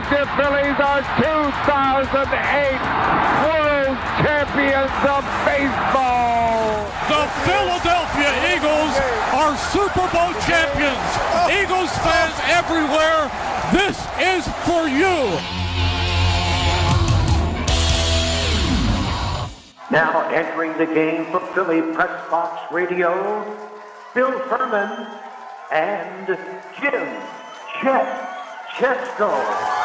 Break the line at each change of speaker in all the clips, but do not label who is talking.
Philadelphia Phillies are 2008 World Champions of Baseball.
The Philadelphia Eagles are Super Bowl champions. Eagles fans everywhere, this is for you.
Now entering the game for Philly Pressbox Radio, Bill Furman and Jim Chet Chesko.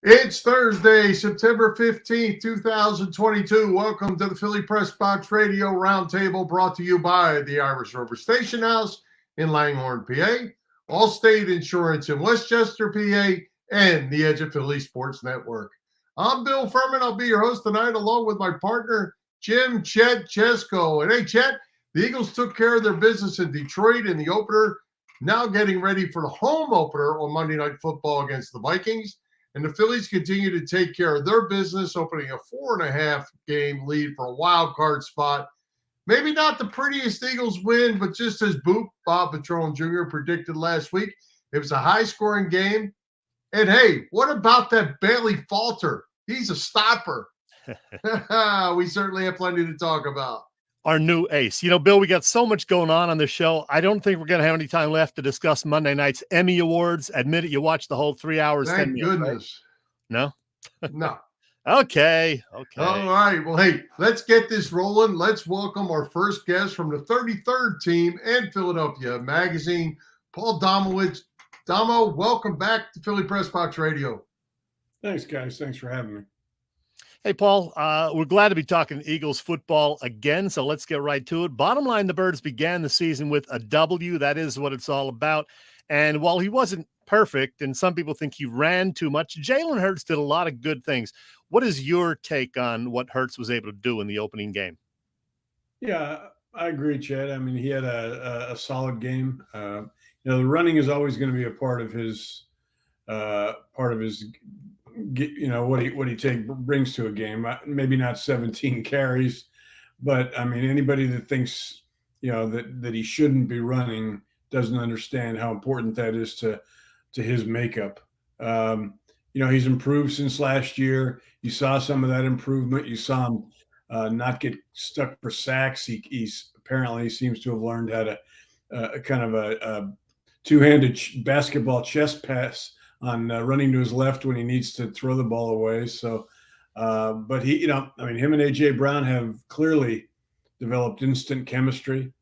It's Thursday, September 15th, 2022. Welcome to the Philly Pressbox Radio Roundtable, brought to you by the Irish River Station House in Langhorne, PA, Allstate Insurance in Westchester, PA, and the Edge of Philly Sports Network. I'm Bill Furman. I'll be your host tonight, along with my partner, Jim Chet Chesko. And hey, Chet, the Eagles took care of their business in Detroit in the opener, now getting ready for the home opener on Monday Night Football against the Vikings. And the Phillies continue to take care of their business, opening a 4.5 game lead for a wild card spot. Maybe not the prettiest Eagles win, but just as Bob Patrone Jr. predicted last week, it was a high-scoring game. And hey, what about that Bailey Falter? He's a stopper. We certainly have plenty to talk about.
Our new ace. You know, Bill, we got so much going on the show. I don't think we're going to have any time left to discuss Monday night's Emmy Awards. Admit it, you watched the whole 3 hours.
Thank goodness.
No?
No.
Okay.
All right. Well, hey, let's get this rolling. Let's welcome our first guest from the 33rd team and Philadelphia Magazine, Paul Domowitch. Domo, welcome back to Philly Pressbox Radio.
Thanks, guys. Thanks for having me.
Hey, Paul, we're glad to be talking Eagles football again, so let's get right to it. Bottom line, the Birds began the season with a W. That is what it's all about. And while he wasn't perfect, and some people think he ran too much, Jalen Hurts did a lot of good things. What is your take on what Hurts was able to do in the opening game?
Yeah, I agree, Chet. I mean, he had a solid game. The running is always going to be a part of his what he brings to a game. Maybe not 17 carries, but I mean, anybody that thinks, that he shouldn't be running doesn't understand how important that is to his makeup. He's improved since last year. You saw some of that improvement. You saw him not get stuck for sacks. He apparently seems to have learned how to kind of a two-handed basketball chest pass on running to his left when he needs to throw the ball away. So, but him and A.J. Brown have clearly developed instant chemistry.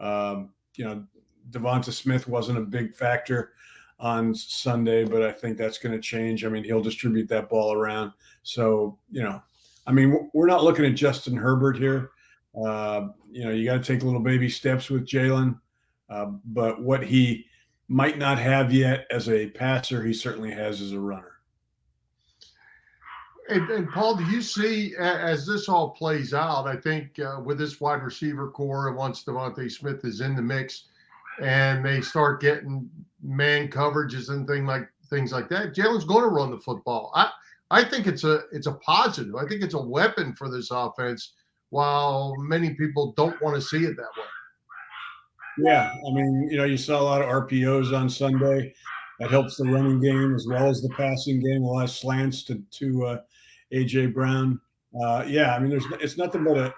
Devonta Smith wasn't a big factor on Sunday, but I think that's going to change. I mean, he'll distribute that ball around. So, we're not looking at Justin Herbert here. You got to take little baby steps with Jalen, but what he might not have yet as a passer, he certainly has as a runner.
And Paul, do you see, as this all plays out, I think with this wide receiver core, and once Devontae Smith is in the mix and they start getting man coverages and things like that, Jalen's going to run the football. I think it's a positive. I think it's a weapon for this offense, while many people don't want to see it that way.
Yeah, I mean, you saw a lot of RPOs on Sunday. That helps the running game as well as the passing game. A lot of slants to A.J. Brown. It's nothing but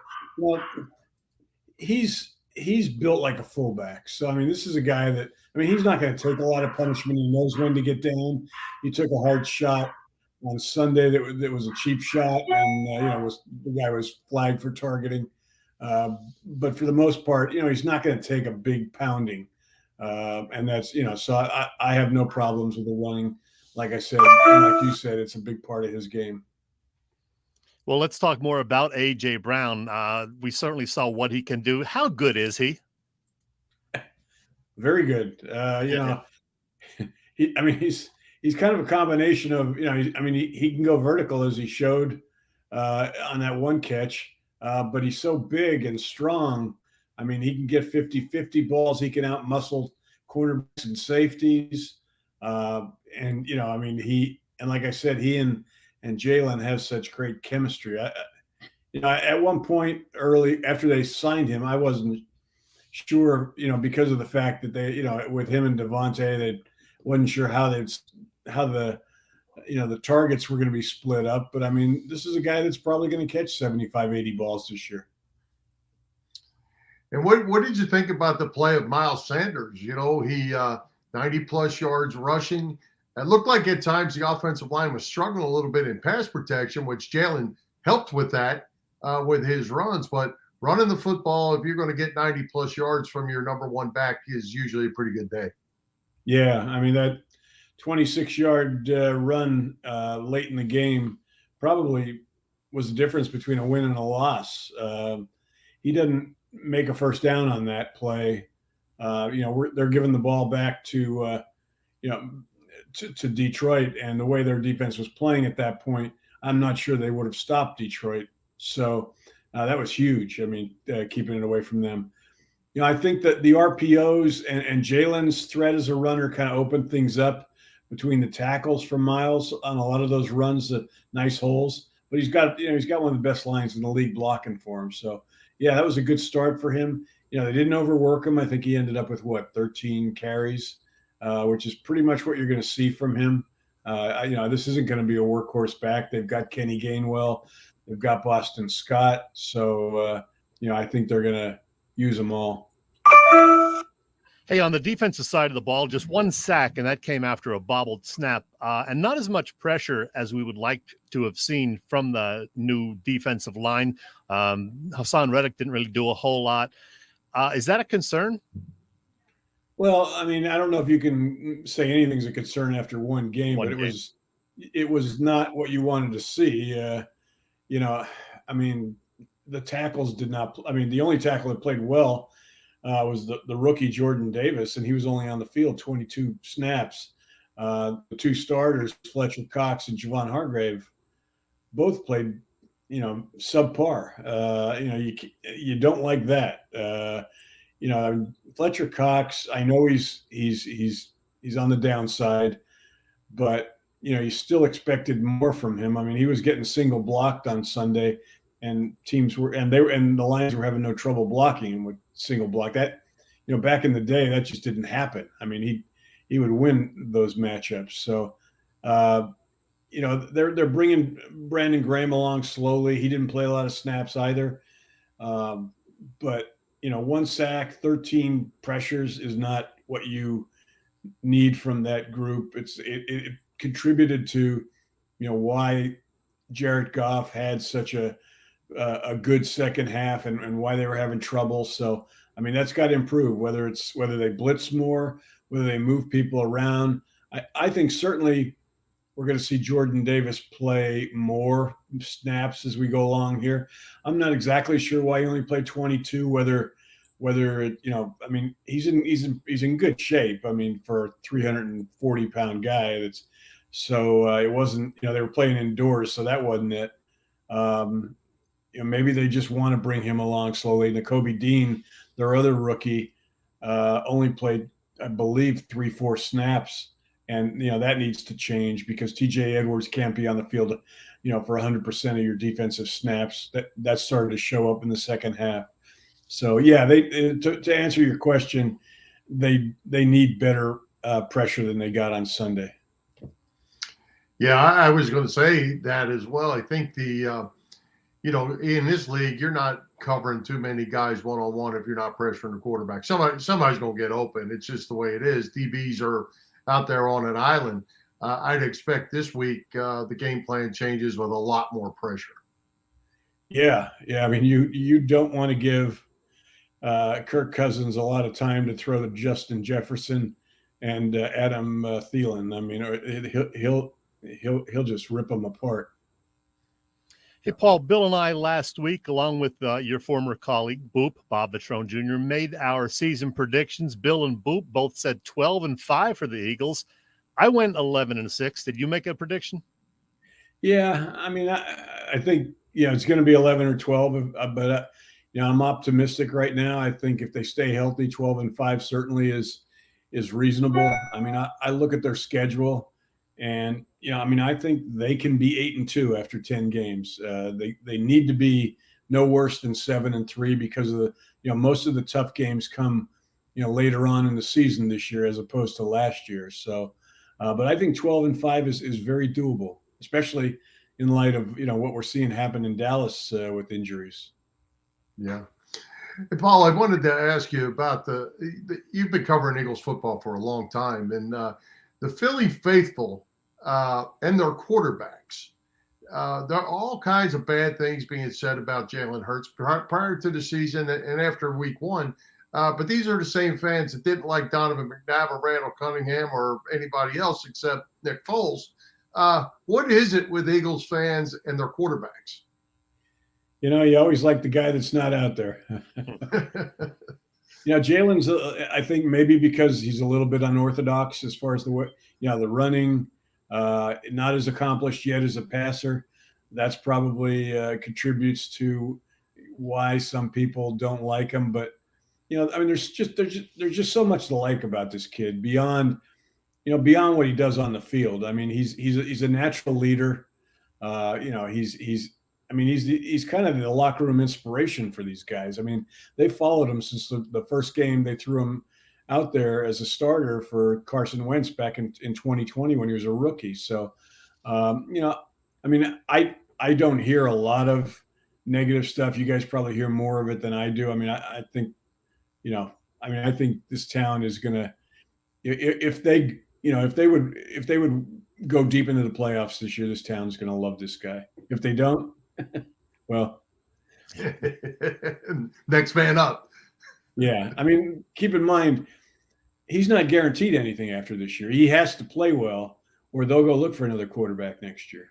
he's built like a fullback. So, I mean, this is a guy that, he's not going to take a lot of punishment. He knows when to get down. He took a hard shot on Sunday that was a cheap shot, and the guy was flagged for targeting. But for the most part, he's not going to take a big pounding. And that's, so I have no problems with the running. Like I said, and like you said, it's a big part of his game.
Well, let's talk more about A.J. Brown. We certainly saw what he can do. How good is he?
Very good. He's kind of a combination of, he can go vertical, as he showed on that one catch. But he's so big and strong. I mean, he can get 50-50 balls. He can out-muscle cornerbacks and safeties. And like I said, he and Jalen have such great chemistry. At one point early after they signed him, I wasn't sure, because of the fact that they, with him and Devontae, Wasn't sure how the targets were going to be split up. But I mean, this is a guy that's probably going to catch 75, 80 balls this year.
And what did you think about the play of Miles Sanders? He 90-plus yards rushing. It looked like at times the offensive line was struggling a little bit in pass protection, which Jalen helped with that with his runs. But running the football, if you're going to get 90-plus yards from your number one back, is usually a pretty good day.
Yeah, I mean, that 26-yard run late in the game probably was the difference between a win and a loss. He didn't make a first down on that play. They're giving the ball back to Detroit, and the way their defense was playing at that point, I'm not sure they would have stopped Detroit. So that was huge. I mean, keeping it away from them. I think that the RPOs and Jalen's threat as a runner kind of opened things up between the tackles from Miles on a lot of those runs, the nice holes. But he's got one of the best lines in the league blocking for him. So yeah, that was a good start for him. They didn't overwork him. I think he ended up with 13 carries, which is pretty much what you're going to see from him. This isn't going to be a workhorse back. They've got Kenny Gainwell, they've got Boston Scott. So I think they're going to use them all.
Hey, on the defensive side of the ball, just one sack, and that came after a bobbled snap, and not as much pressure as we would like to have seen from the new defensive line. Hassan Reddick didn't really do a whole lot. Is that a concern?
Well, I mean, I don't know if you can say anything's a concern after one game, but it was not what you wanted to see. I mean, the tackles did not. The only tackle that played well was the rookie Jordan Davis, and he was only on the field 22 snaps. The two starters, Fletcher Cox and Javon Hargrave, both played, subpar. You don't like that. Fletcher Cox, I know he's on the downside, but you still expected more from him. I mean, he was getting single blocked on Sunday, and the Lions were having no trouble blocking him with single block. That, back in the day, that just didn't happen. I mean, he would win those matchups. So, they're bringing Brandon Graham along slowly. He didn't play a lot of snaps either. But one sack, 13 pressures is not what you need from that group. It contributed to, why Jared Goff had such a good second half and why they were having trouble. So, I mean, that's got to improve, whether they blitz more, whether they move people around. I think certainly we're going to see Jordan Davis play more snaps as we go along here. I'm not exactly sure why he only played 22, whether he's in good shape. I mean, for a 340-pound guy, it wasn't, they were playing indoors, so that wasn't it. Maybe they just want to bring him along slowly. Nakobe Dean, their other rookie, only played, I believe, 3-4 snaps. And, that needs to change because TJ Edwards can't be on the field, for 100% of your defensive snaps. That started to show up in the second half. So, yeah, to answer your question, they need better pressure than they got on Sunday.
Yeah, I was going to say that as well. I think in this league, you're not covering too many guys one-on-one if you're not pressuring the quarterback. Somebody's going to get open. It's just the way it is. DBs are out there on an island. I'd expect this week the game plan changes with a lot more pressure.
Yeah. I mean, you don't want to give Kirk Cousins a lot of time to throw to Justin Jefferson and Adam Thielen. I mean, he'll just rip them apart.
Hey, Paul, Bill and I last week, along with your former colleague, Boop, Bob Vitrone Jr., made our season predictions. Bill and Boop both said 12-5 for the Eagles. I went 11-6. Did you make a prediction?
Yeah, I mean, I think, it's going to be 11 or 12, but, I'm optimistic right now. I think if they stay healthy, 12-5 certainly is reasonable. I mean, I look at their schedule and, I think they can be 8-2 after 10 games. They need to be no worse than 7-3 because of the, most of the tough games come later on in the season this year as opposed to last year. So, but I think 12-5 is very doable, especially in light of what we're seeing happen in Dallas with injuries.
Yeah. Hey, Paul, I wanted to ask you about you've been covering Eagles football for a long time, and the Philly faithful and their quarterbacks. There are all kinds of bad things being said about Jalen Hurts prior to the season and after week one. But these are the same fans that didn't like Donovan McNabb or Randall Cunningham or anybody else except Nick Foles. What is it with Eagles fans and their quarterbacks?
You always like the guy that's not out there. Jalen's, I think maybe because he's a little bit unorthodox as far as the running, not as accomplished yet as a passer. That's probably contributes to why some people don't like him. But, there's just so much to like about this kid beyond what he does on the field. I mean, he's a natural leader. He's kind of the locker room inspiration for these guys. I mean, they followed him since the first game they threw him out there as a starter for Carson Wentz back in 2020 when he was a rookie. So, I don't hear a lot of negative stuff. You guys probably hear more of it than I do. I mean, I think this town is going to, if they would go deep into the playoffs this year, this town is going to love this guy. If they don't, well,
next man up.
Yeah. I mean, keep in mind, he's not guaranteed anything after this year. He has to play well or they'll go look for another quarterback next year.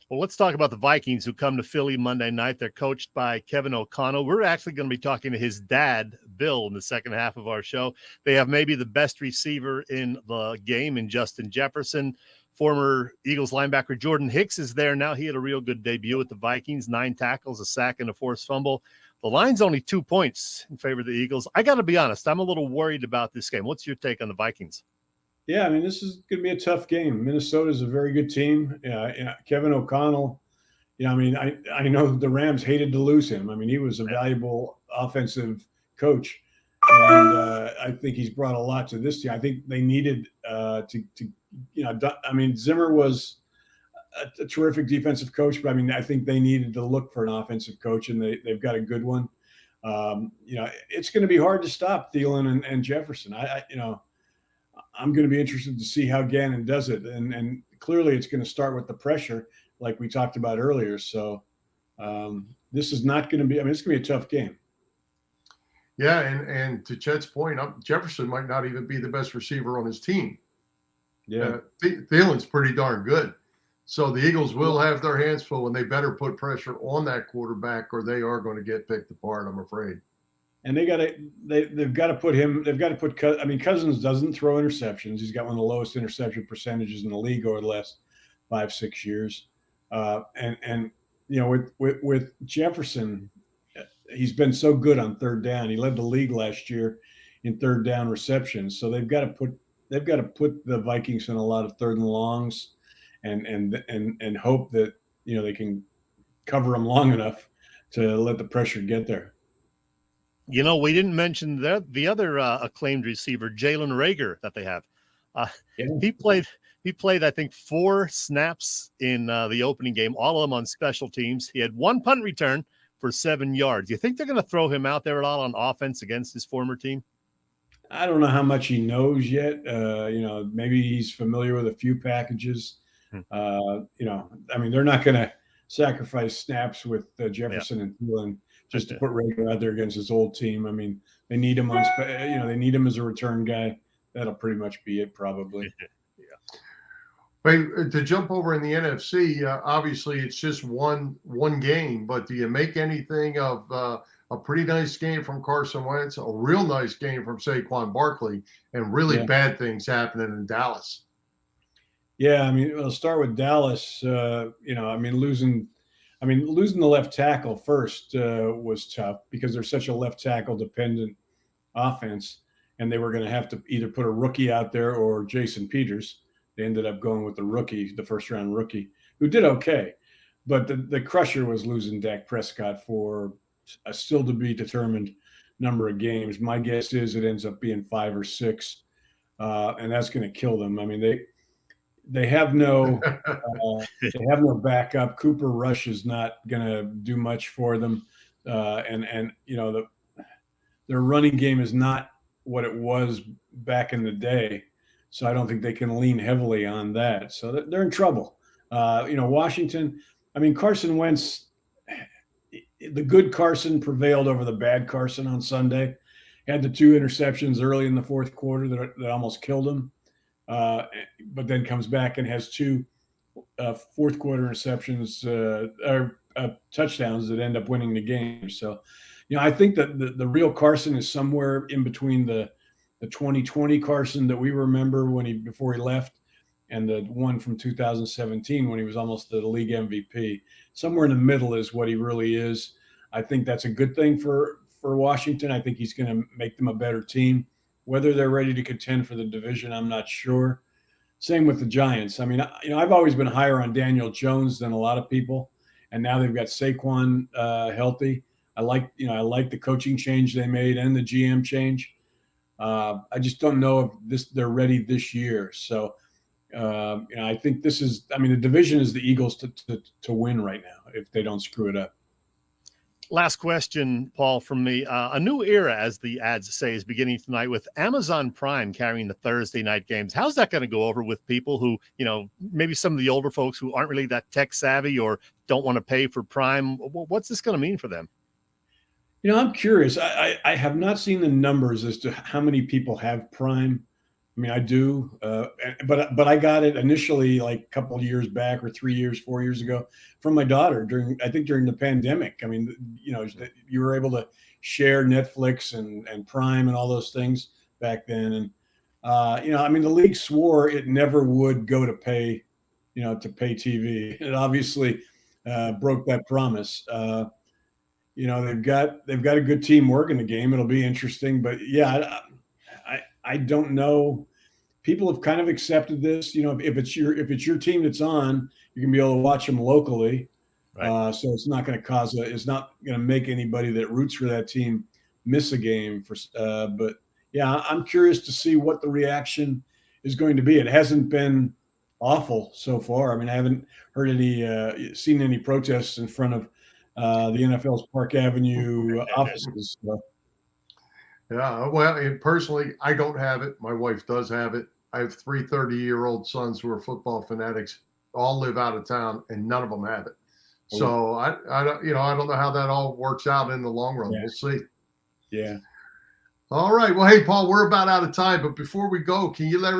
Well, let's talk about the Vikings who come to Philly Monday night. They're coached by Kevin O'Connell. We're actually going to be talking to his dad, Bill, in the second half of our show. They have maybe the best receiver in the game in Justin Jefferson. Former Eagles linebacker Jordan Hicks is there now. He had a real good debut with the Vikings, 9 tackles, a sack, and a forced fumble. The line's only 2 points in favor of the Eagles. I got to be honest, I'm a little worried about this game. What's your take on the Vikings?
Yeah, I mean, this is going to be a tough game. Minnesota's a very good team. Kevin O'Connell, I know the Rams hated to lose him. I mean, he was a valuable offensive coach, and I think he's brought a lot to this team. I think they needed Zimmer was a terrific defensive coach, but I think they needed to look for an offensive coach, and they've got a good one. It's going to be hard to stop Thielen and Jefferson. I'm going to be interested to see how Gannon does it. And clearly it's going to start with the pressure like we talked about earlier. So this is not going to be, it's going to be a tough game.
Yeah. And to Chet's point, Jefferson might not even be the best receiver on his team.
Yeah.
Thielen's pretty darn good. So the Eagles will have their hands full and they better put pressure on that quarterback or they are going to get picked apart, I'm afraid.
And they've got to put Cousins doesn't throw interceptions. He's got one of the lowest interception percentages in the league over the last 5-6 years. With Jefferson, he's been so good on third down. He led the league last year in third down receptions. So they've got to put the Vikings in a lot of third and longs and hope that, they can cover them long enough to let the pressure get there.
We didn't mention the other acclaimed receiver, Jalen Reagor, that they have. He played, I think, 4 snaps in the opening game, all of them on special teams. He had 1 punt return for 7 yards. Do you think they're going to throw him out there at all on offense against his former team?
I don't know how much he knows yet. Maybe he's familiar with a few packages. They're not going to sacrifice snaps with Jefferson and Thielen just to put Reagor out there against his old team. I mean, they need him they need him as a return guy. That'll pretty much be it, probably.
But to jump over in the NFC, obviously it's just one game. But do you make anything of a pretty nice game from Carson Wentz, a real nice game from Saquon Barkley, and really bad things happening in Dallas?
Yeah, we'll start with Dallas. Losing the left tackle first was tough because they're such a left tackle dependent offense, and they were going to have to either put a rookie out there or Jason Peters. They ended up going with the rookie, the first round rookie, who did okay. But the crusher was losing Dak Prescott for a still to be determined number of games. My guess is it ends up being 5 or 6, and that's going to kill them. I mean, they have no backup. Cooper Rush is not going to do much for them, and their running game is not what it was back in the day. So I don't think they can lean heavily on that. So they're in trouble. Washington, I mean, Carson Wentz, the good Carson prevailed over the bad Carson on Sunday. Had the 2 interceptions early in the fourth quarter that almost killed him. But then comes back and has 2 fourth quarter interceptions or touchdowns that end up winning the game. So, I think that the real Carson is somewhere in between the 2020 Carson that we remember before he left, and the one from 2017 when he was almost the league MVP. Somewhere in the middle is what he really is. I think that's a good thing for Washington. I think he's going to make them a better team. Whether they're ready to contend for the division, I'm not sure. Same with the Giants. I mean, I've always been higher on Daniel Jones than a lot of people, and now they've got Saquon healthy. I like the coaching change they made and the GM change. I just don't know if they're ready this year. So, I think the division is the Eagles to win right now if they don't screw it up.
Last question, Paul, from me. A new era, as the ads say, is beginning tonight with Amazon Prime carrying the Thursday night games. How's that going to go over with people who, maybe some of the older folks who aren't really that tech savvy or don't want to pay for Prime? What's this going to mean for them?
I'm curious. I have not seen the numbers as to how many people have Prime. I mean, I do, but I got it initially like a couple of years back, or 4 years ago, from my daughter during the pandemic. I mean, you were able to share Netflix and Prime and all those things back then. And the league swore it never would go to pay TV. It obviously broke that promise. They've got a good team working the game. It'll be interesting, but yeah, I don't know. People have kind of accepted this. If it's your team that's on, you can be able to watch them locally. Right. So it's not going to it's not going to make anybody that roots for that team miss a game. But yeah, I'm curious to see what the reaction is going to be. It hasn't been awful so far. I mean, I haven't heard seen any protests in front of the NFL's Park Avenue offices. So.
Yeah, well, personally, I don't have it. My wife does have it. I have 3 30-year-old sons who are football fanatics, all live out of town, and none of them have it. So I don't know how that all works out in the long run. Yeah. We'll see.
Yeah.
All right. Well, hey, Paul, we're about out of time, but before we go, can you let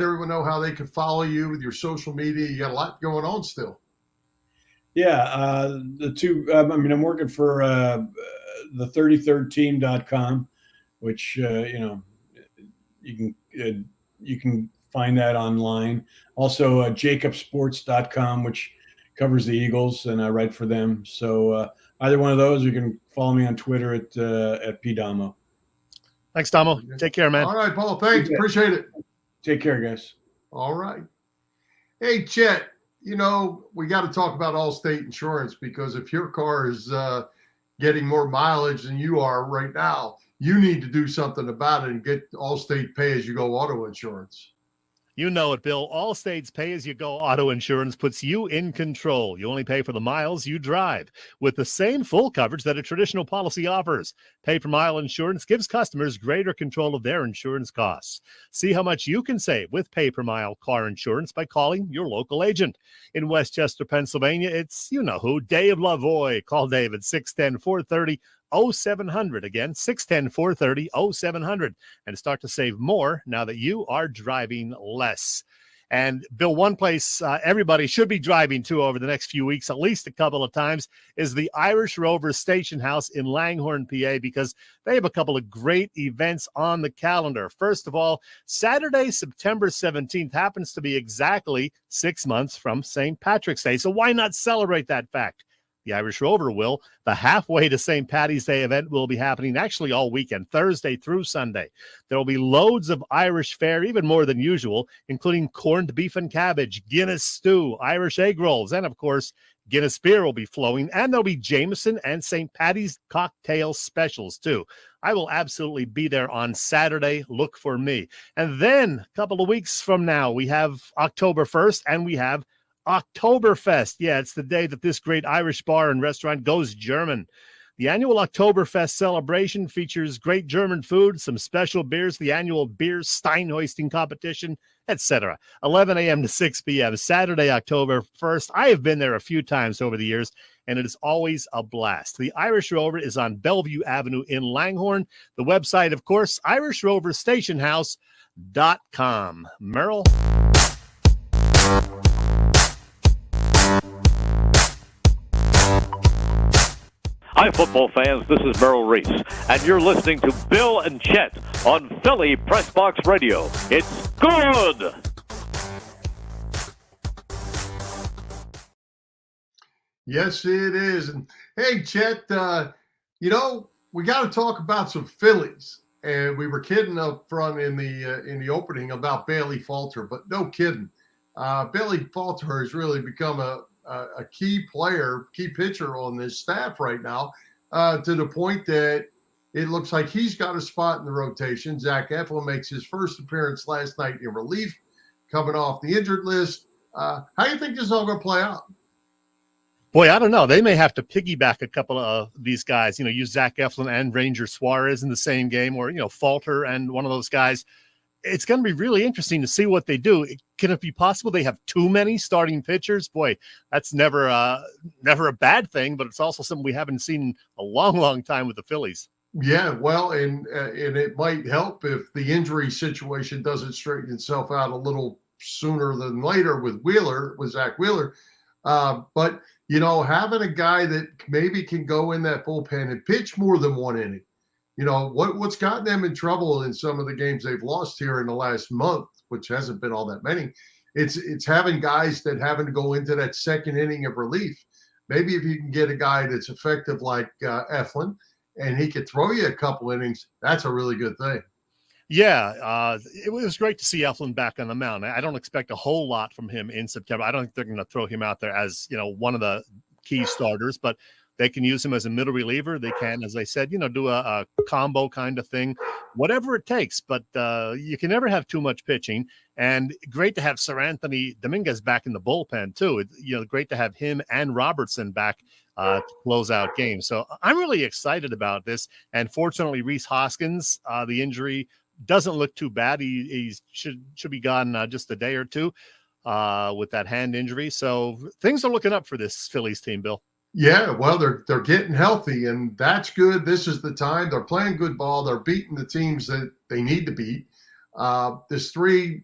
everyone know how they can follow you with your social media? You got a lot going on still.
Yeah, the two. I'm working for the 33rdteam.com, which you can find that online. Also, jacobsports.com, which covers the Eagles, and I write for them. So either one of those, you can follow me on Twitter at pdomo.
Thanks, Domo. Take care, man.
All right, Paul. Thanks. Appreciate it.
Take care, guys.
All right. Hey, Chet. We got to talk about Allstate Insurance, because if your car is getting more mileage than you are right now, you need to do something about it and get Allstate pay-as-you-go auto insurance.
You know it, Bill. Allstate's pay-as-you-go auto insurance puts you in control. You only pay for the miles you drive, with the same full coverage that a traditional policy offers. Pay-per-mile insurance gives customers greater control of their insurance costs. See how much you can save with pay-per-mile car insurance by calling your local agent. In Westchester, Pennsylvania, it's you-know-who, Dave Lavoie. Call Dave at 610-430-0700. Again, 610-430-0700. And start to save more now that you are driving less. And Bill, one place everybody should be driving to over the next few weeks, at least a couple of times, is the Irish Rover Station House in Langhorne, PA, because they have a couple of great events on the calendar. First of all, Saturday, September 17th happens to be exactly 6 months from St. Patrick's Day. So why not celebrate that fact? The Irish Rover will. The Halfway to St. Patty's Day event will be happening actually all weekend, Thursday through Sunday. There will be loads of Irish fare, even more than usual, including corned beef and cabbage, Guinness stew, Irish egg rolls, and, of course, Guinness beer will be flowing, and there'll be Jameson and St. Patty's cocktail specials, too. I will absolutely be there on Saturday. Look for me. And then a couple of weeks from now, we have October 1st, and we have Oktoberfest. Yeah, it's the day that this great Irish bar and restaurant goes German. The annual Oktoberfest celebration features great German food, some special beers, the annual beer stein hoisting competition, etc. 11 a.m. to 6 p.m. Saturday, October 1st. I have been there a few times over the years, and it is always a blast. The Irish Rover is on Bellevue Avenue in Langhorne. The website, of course, IrishRoverStationhouse.com. Merrill?
Hi, football fans. This is Merrill Reese, and you're listening to Bill and Chet on Philly Pressbox Radio. It's good!
Yes, it is. And hey, Chet, we got to talk about some Phillies. And we were kidding up front in the opening about Bailey Falter, but no kidding. Bailey Falter has really become a key player, key pitcher on this staff right now, to the point that it looks like he's got a spot in the rotation. Zach Eflin makes his first appearance last night in relief, coming off the injured list. How do you think this is all going to play out?
Boy, I don't know. They may have to piggyback a couple of these guys, use Zach Eflin and Ranger Suarez in the same game, or, Falter and one of those guys. It's going to be really interesting to see what they do. Can it be possible they have too many starting pitchers? Boy, that's never a bad thing, but it's also something we haven't seen in a long, long time with the Phillies.
Yeah, well, and it might help if the injury situation doesn't straighten itself out a little sooner than later with Zach Wheeler. But, having a guy that maybe can go in that bullpen and pitch more than one inning. What's gotten them in trouble in some of the games they've lost here in the last month, which hasn't been all that many. It's having guys that having to go into that second inning of relief. Maybe if you can get a guy that's effective like Eflin, and he could throw you a couple innings, that's a really good thing.
Yeah, it was great to see Eflin back on the mound. I don't expect a whole lot from him in September. I don't think they're going to throw him out there as, one of the key starters, but they can use him as a middle reliever. They can, as I said, do a combo kind of thing, whatever it takes. But you can never have too much pitching. And great to have Sir Anthony Dominguez back in the bullpen, too. Great to have him and Robertson back to close out games. So I'm really excited about this. And fortunately, Rhys Hoskins, the injury doesn't look too bad. He should be gone just a day or two with that hand injury. So things are looking up for this Phillies team, Bill.
Yeah, well, they're getting healthy, and that's good. This is the time. They're playing good ball. They're beating the teams that they need to beat. There's three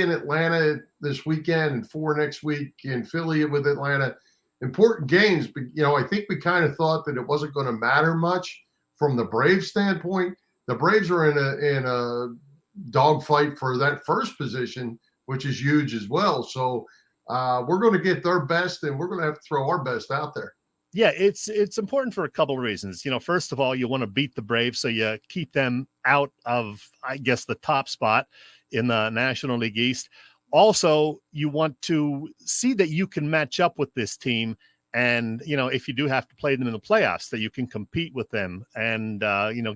in Atlanta this weekend and 4 next week in Philly with Atlanta. Important games, but I think we kind of thought that it wasn't going to matter much from the Braves standpoint. The Braves are in a dogfight for that first position, which is huge as well. So we're going to get their best, and we're going to have to throw our best out there.
Yeah, it's important for a couple of reasons. First of all, you want to beat the Braves, so you keep them out of, I guess, the top spot in the National League East. Also, you want to see that you can match up with this team, and if you do have to play them in the playoffs, that you can compete with them and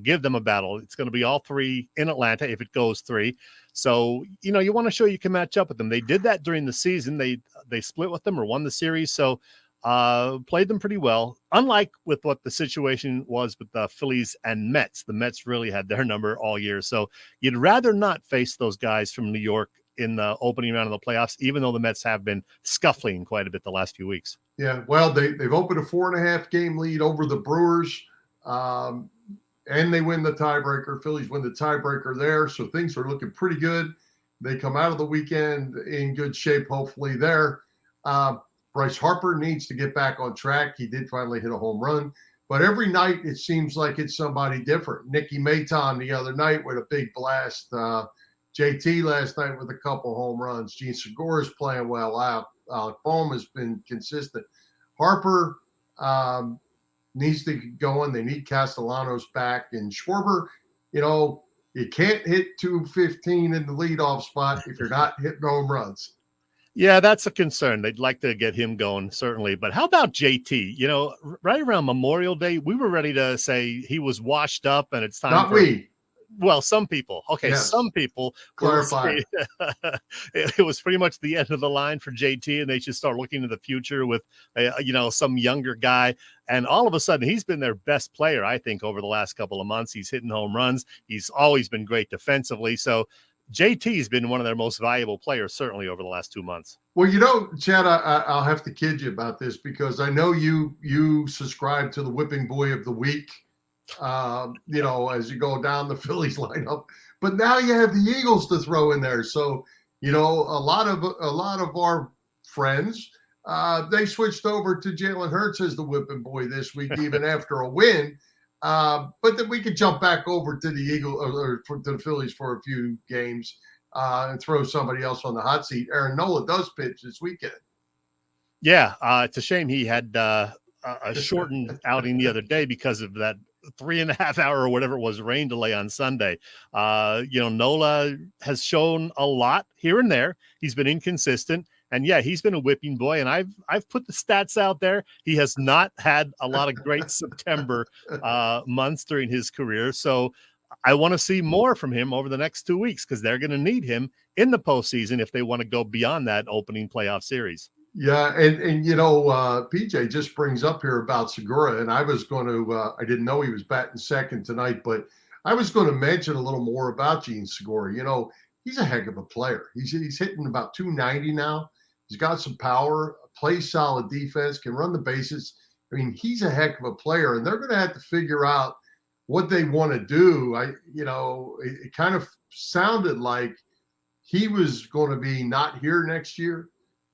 give them a battle. It's going to be all 3 in Atlanta if it goes 3. So you want to show you can match up with them. They did that during the season. They split with them or won the series. So played them pretty well, unlike with what the situation was with the Phillies and Mets. The Mets really had their number all year. So you'd rather not face those guys from New York in the opening round of the playoffs, even though the Mets have been scuffling quite a bit the last few weeks.
Yeah, well, they've opened a 4.5 game lead over the Brewers, and they win the tiebreaker. Phillies win the tiebreaker there, so things are looking pretty good. They come out of the weekend in good shape, hopefully there. Bryce Harper needs to get back on track. He did finally hit a home run. But every night it seems like it's somebody different. Nicky Maton the other night with a big blast. JT last night with a couple home runs. Gene Segor's playing well out. Bohm has been consistent. Harper needs to get going. They need Castellanos back. And Schwarber, you can't hit 215 in the leadoff spot if you're not hitting home runs.
Yeah, that's a concern. They'd like to get him going, certainly. But how about JT? You know, right around Memorial Day, we were ready to say he was washed up and it's time
Not we.
Well, some people. Okay,
Yes.
Some people.
Clarify.
It was pretty much the end of the line for JT, and they should start looking to the future with, some younger guy. And all of a sudden, he's been their best player, I think, over the last couple of months. He's hitting home runs. He's always been great defensively. So JT's been one of their most valuable players, certainly over the last 2 months.
Well, Chad, I'll have to kid you about this because I know you subscribe to the whipping boy of the week, as you go down the Phillies lineup. But now you have the Eagles to throw in there. So, a lot of our friends, they switched over to Jalen Hurts as the whipping boy this week, even after a win. But then we could jump back over to the to the Phillies for a few games and throw somebody else on the hot seat. Aaron Nola does pitch this weekend.
Yeah, it's a shame he had a shortened outing the other day because of that 3.5 hour or whatever it was rain delay on Sunday. Nola has shown a lot here and there. He's been inconsistent. And yeah, he's been a whipping boy, and I've put the stats out there. He has not had a lot of great September months during his career. So I want to see more from him over the next 2 weeks because they're going to need him in the postseason if they want to go beyond that opening playoff series.
Yeah, and PJ just brings up here about Segorry, and I was going to I didn't know he was batting second tonight, but I was going to mention a little more about Gene Segorry. He's a heck of a player. He's hitting about 290 now. He's got some power, plays solid defense, can run the bases. I mean, he's a heck of a player, and they're going to have to figure out what they want to do. It kind of sounded like he was going to be not here next year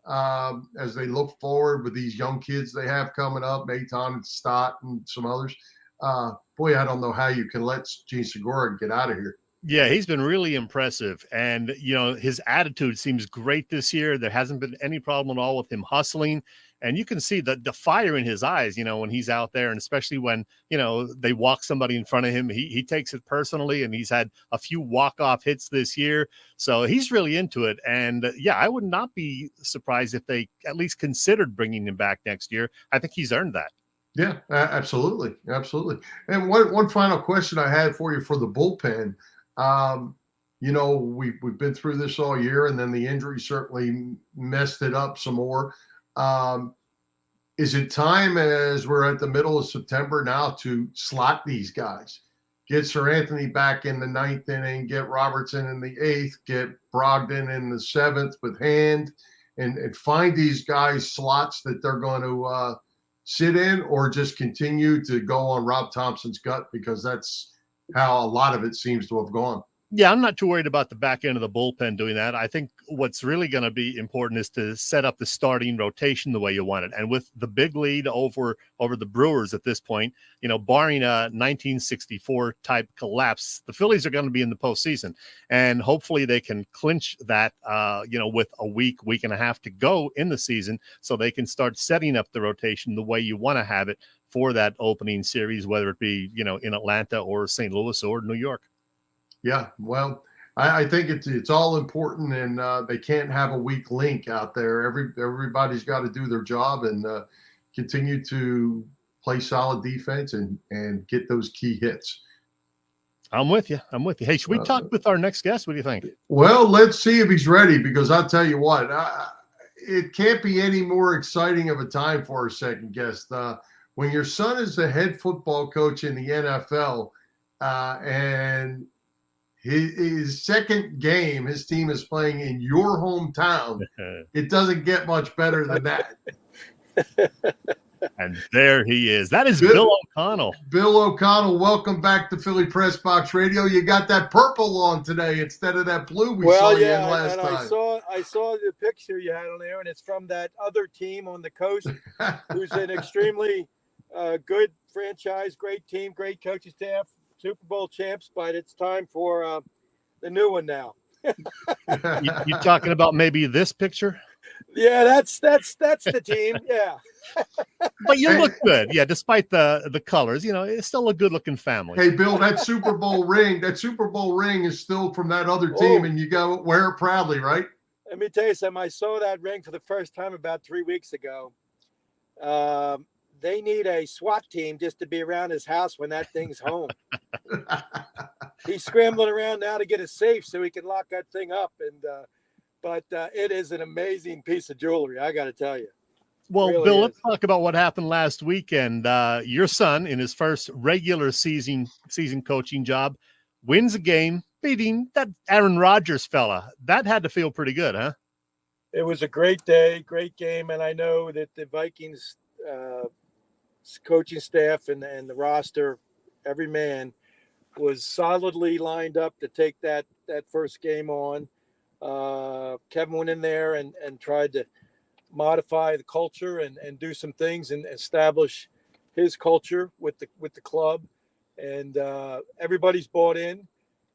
as they look forward with these young kids they have coming up, Maton and Stott and some others. Boy, I don't know how you can let Gene Segorry get out of here.
Yeah, he's been really impressive. And, his attitude seems great this year. There hasn't been any problem at all with him hustling. And you can see the fire in his eyes, when he's out there. And especially when, they walk somebody in front of him, he takes it personally. And he's had a few walk-off hits this year. So he's really into it. And, I would not be surprised if they at least considered bringing him back next year. I think he's earned that.
Yeah, absolutely. Absolutely. And one final question I had for you for the bullpen. We've been through this all year, and then the injury certainly messed it up some more. Is it time, as we're at the middle of September now, to slot these guys? Get Sir Anthony back in the 9th inning, get Robertson in the 8th, get Brogdon in the 7th with Hand, and find these guys slots that they're going to sit in, or just continue to go on Rob Thompson's gut, because that's how a lot of it seems to have gone.
Yeah, I'm not too worried about the back end of the bullpen doing that. I think what's really going to be important is to set up the starting rotation the way you want it. And with the big lead over the Brewers at this point, barring a 1964 type collapse, the Phillies are going to be in the postseason. And hopefully they can clinch that, with a week and a half to go in the season, so they can start setting up the rotation the way you want to have it for that opening series, whether it be, in Atlanta or St. Louis or New York.
Yeah, well, I think it's all important, and they can't have a weak link out there. Everybody's got to do their job and continue to play solid defense and get those key hits.
I'm with you. Hey, should we talk with our next guest? What do you think?
Well, let's see if he's ready, because I'll tell you what, it can't be any more exciting of a time for our second guest. When your son is the head football coach in the NFL, and his second game, his team is playing in your hometown, it doesn't get much better than that.
And there he is. That is Bill O'Connell.
Bill O'Connell, welcome back to Philly Pressbox Radio. You got that purple on today instead of that blue we saw you in last time.
I saw the picture you had on there, and it's from that other team on the coast who's an extremely good franchise, great team, great coaching staff, Super Bowl champs, but it's time for the new one now.
You talking about maybe this picture?
Yeah, that's the team. Yeah.
But you look good. Yeah, despite the colors, it's still a good looking family.
Hey, Bill, that Super Bowl ring is still from that other team, and you go wear it proudly, right?
Let me tell you something. I saw that ring for the first time about 3 weeks ago. They need a SWAT team just to be around his house when that thing's home. He's scrambling around now to get a safe so he can lock that thing up. But it is an amazing piece of jewelry, I got to tell you.
Well,
Really
Bill,
is.
let's talk about what happened last weekend. Your son, in his first regular season coaching job, wins a game, beating that Aaron Rodgers fella. That had to feel pretty good, huh?
It was a great day, great game, and I know that the Vikings coaching staff and the roster, every man, was solidly lined up to take that first game on. Kevin went in there and tried to modify the culture and do some things and establish his culture with the club, and everybody's bought in,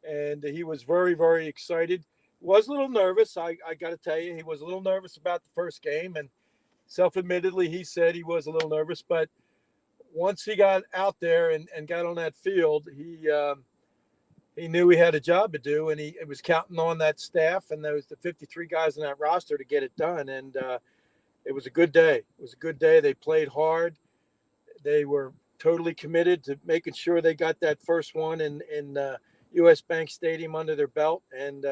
and he was very, very excited. Was a little nervous. I got to tell you, he was a little nervous about the first game, and self-admittedly, he said he was a little nervous. But once he got out there and got on that field, he knew he had a job to do, and he was counting on that staff and those the 53 guys in that roster to get it done. And it was a good day. It was a good day. They played hard. They were totally committed to making sure they got that first one in U.S. Bank Stadium under their belt, and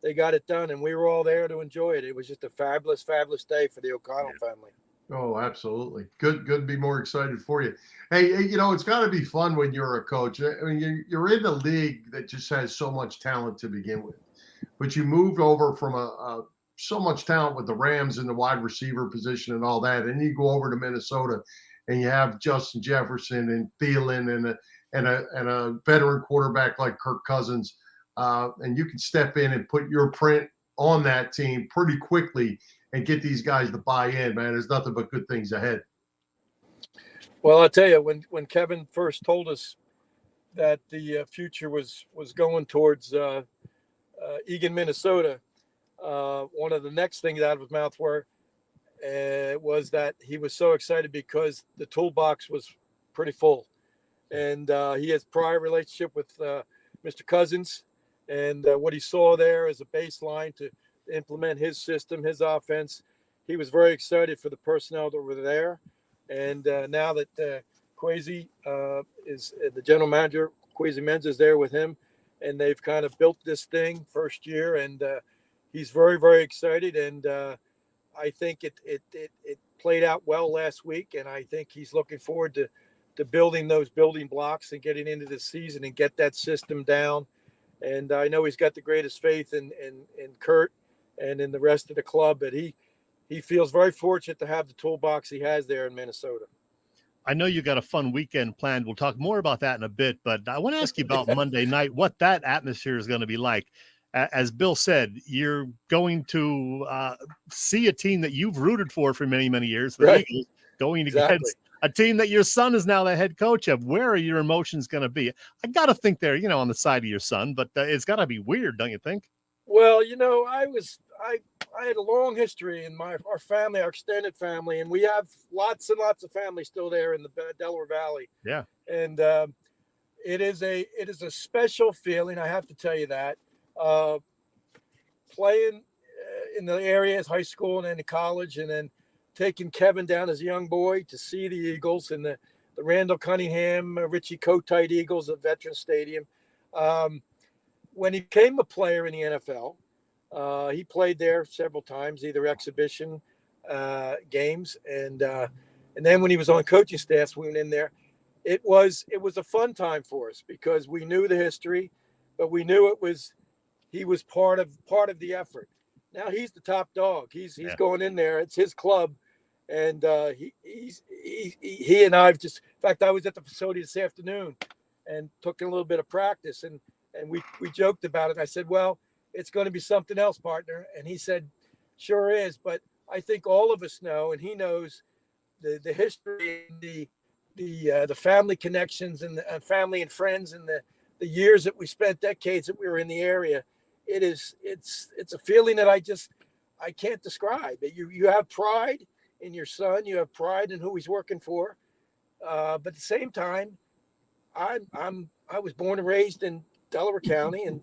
they got it done, and we were all there to enjoy it. It was just a fabulous, fabulous day for the O'Connell family.
Oh, absolutely. Good to be more excited for you. Hey, it's got to be fun when you're a coach. I mean, you're in a league that just has so much talent to begin with, but you moved over from so much talent with the Rams in the wide receiver position and all that, and you go over to Minnesota, and you have Justin Jefferson and Thielen and a veteran quarterback like Kirk Cousins. And you can step in and put your print on that team pretty quickly and get these guys to buy in, man. There's nothing but good things ahead.
Well, I'll tell you, when Kevin first told us that the future was going towards Eagan, Minnesota, one of the next things out of his mouth was that he was so excited because the toolbox was pretty full. And he has prior relationship with Mr. Cousins. And what he saw there as a baseline to implement his system, his offense, he was very excited for the personnel that were there. And now that Kwesi is the general manager, Kwesi Menz is there with him, and they've kind of built this thing first year, and he's very, very excited. And I think it played out well last week, and I think he's looking forward to building those building blocks and getting into the season and get that system down. And I know he's got the greatest faith in Kurt and in the rest of the club, but he feels very fortunate to have the toolbox he has there in Minnesota.
I know you got a fun weekend planned. We'll talk more about that in a bit, but I want to ask you about Monday night, what that atmosphere is going to be like. As Bill said, you're going to see a team that you've rooted for many, many years, the
Right.
Eagles, going against a team that your son is now the head coach of. Where are your emotions going to be? I got to think they're, on the side of your son, but it's got to be weird, don't you think?
Well, I had a long history in our family, our extended family, and we have lots and lots of family still there in the Delaware Valley.
Yeah.
And it is a special feeling, I have to tell you that. Playing in the area as high school and then to college, and then taking Kevin down as a young boy to see the Eagles and the Randall Cunningham, Richie Kotite Eagles at Veterans Stadium. When he became a player in the NFL, he played there several times, either exhibition games, and then when he was on coaching staffs, we went in there. It was a fun time for us because we knew the history, but we knew he was part of the effort. Now he's the top dog. He's going in there. It's his club. And he and I've in fact, I was at the facility this afternoon and took a little bit of practice, and we joked about it. I said, well, it's going to be something else, partner. And he said, sure is. But I think all of us know, and he knows the history, the family connections and the family and friends and the years that we spent, decades that we were in the area. It's a feeling that I can't describe. You have pride in your son, you have pride in who he's working for, but at the same time, I was born and raised in Delaware County and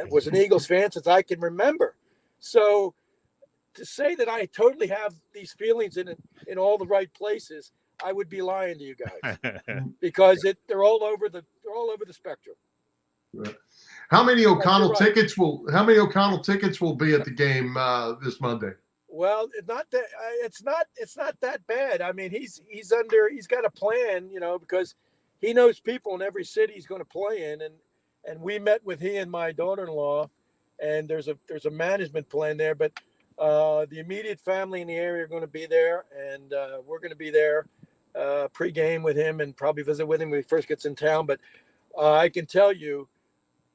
was an Eagles fan since I can remember. So to say that I totally have these feelings in all the right places, I would be lying to you guys because they're all over the spectrum.
Right. How many O'Connell
right.
tickets will be at the game this Monday?
Well, it's not that bad. I mean, he's got a plan, because he knows people in every city he's going to play in, and we met with he and my daughter-in-law, and there's a management plan there, but the immediate family in the area are going to be there, and we're going to be there pre-game with him and probably visit with him when he first gets in town. But I can tell you,